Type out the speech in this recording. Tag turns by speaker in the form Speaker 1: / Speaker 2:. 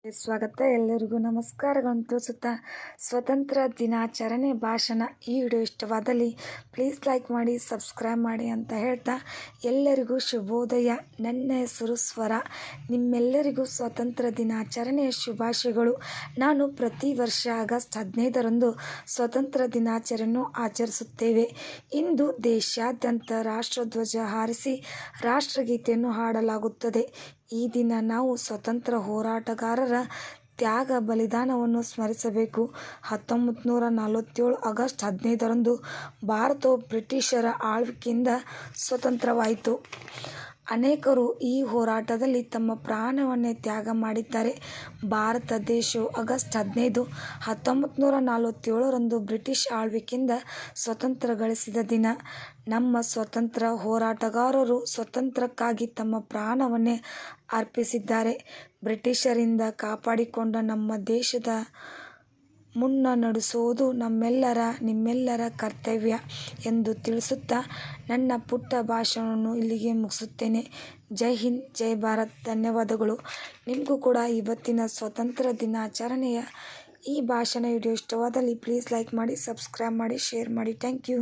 Speaker 1: ಸ್ವಾಗತ. ಎಲ್ಲರಿಗೂ ನಮಸ್ಕಾರಗಳನ್ನು ತಿಳಿಸುತ್ತಾ ಸ್ವತಂತ್ರ ದಿನಾಚರಣೆ ಭಾಷಣ ಈ ವಿಡಿಯೋ ಇಷ್ಟವಾದಲ್ಲಿ ಪ್ಲೀಸ್ ಲೈಕ್ ಮಾಡಿ, ಸಬ್ಸ್ಕ್ರೈಬ್ ಮಾಡಿ ಅಂತ ಹೇಳ್ತಾ ಎಲ್ಲರಿಗೂ ಶುಭೋದಯ. ನನ್ನ ಹೆಸರು ಸ್ವರ. ನಿಮ್ಮೆಲ್ಲರಿಗೂ ಸ್ವಾತಂತ್ರ್ಯ ದಿನಾಚರಣೆಯ ಶುಭಾಶಯಗಳು. ನಾನು ಪ್ರತಿ ವರ್ಷ ಆಗಸ್ಟ್ 15ರಂದು ಸ್ವಾತಂತ್ರ್ಯ ದಿನಾಚರಣೆಯನ್ನು ಆಚರಿಸುತ್ತೇವೆ. ಇಂದು ದೇಶಾದ್ಯಂತ ರಾಷ್ಟ್ರಧ್ವಜ ಹಾರಿಸಿ ರಾಷ್ಟ್ರಗೀತೆಯನ್ನು ಹಾಡಲಾಗುತ್ತದೆ. ಈ ದಿನ ನಾವು ಸ್ವತಂತ್ರ ಹೋರಾಟಗಾರರ ತ್ಯಾಗ ಬಲಿದಾನವನ್ನು ಸ್ಮರಿಸಬೇಕು. 1947 ಆಗಸ್ಟ್ 15ರಂದು ಭಾರತವು ಬ್ರಿಟಿಷರ ಆಳ್ವಿಕೆಯಿಂದ ಸ್ವತಂತ್ರವಾಯಿತು. ಅನೇಕರು ಈ ಹೋರಾಟದಲ್ಲಿ ತಮ್ಮ ಪ್ರಾಣವನ್ನೇ ತ್ಯಾಗ ಮಾಡಿದ್ದಾರೆ. ಭಾರತ ದೇಶವು ಆಗಸ್ಟ್ 15, 1947ರಂದು ಬ್ರಿಟಿಷ್ ಆಳ್ವಿಕೆಯಿಂದ ಸ್ವತಂತ್ರ ಗಳಿಸಿದ ದಿನ. ನಮ್ಮ ಸ್ವತಂತ್ರ ಹೋರಾಟಗಾರರು ಸ್ವತಂತ್ರಕ್ಕಾಗಿ ತಮ್ಮ ಪ್ರಾಣವನ್ನೇ ಅರ್ಪಿಸಿದ್ದಾರೆ. ಬ್ರಿಟಿಷರಿಂದ ಕಾಪಾಡಿಕೊಂಡ ನಮ್ಮ ದೇಶದ ಮುನ್ನಡೆಸುವುದು ನಿಮ್ಮೆಲ್ಲರ ಕರ್ತವ್ಯ ಎಂದು ತಿಳಿಸುತ್ತಾ ನನ್ನ ಪುಟ್ಟ ಭಾಷಣವನ್ನು ಇಲ್ಲಿಗೆ ಮುಗಿಸುತ್ತೇನೆ. ಜೈ ಹಿಂದ್, ಜೈ ಭಾರತ್. ಧನ್ಯವಾದಗಳು. ನಿಮಗೂ ಕೂಡ ಇವತ್ತಿನ ಸ್ವಾತಂತ್ರ್ಯ ದಿನಾಚರಣೆಯ ಈ ಭಾಷಣ ವಿಡಿಯೋ ಇಷ್ಟವಾದಲ್ಲಿ ಪ್ಲೀಸ್ ಲೈಕ್ ಮಾಡಿ, ಸಬ್ಸ್ಕ್ರೈಬ್ ಮಾಡಿ, ಶೇರ್ ಮಾಡಿ. Thank you.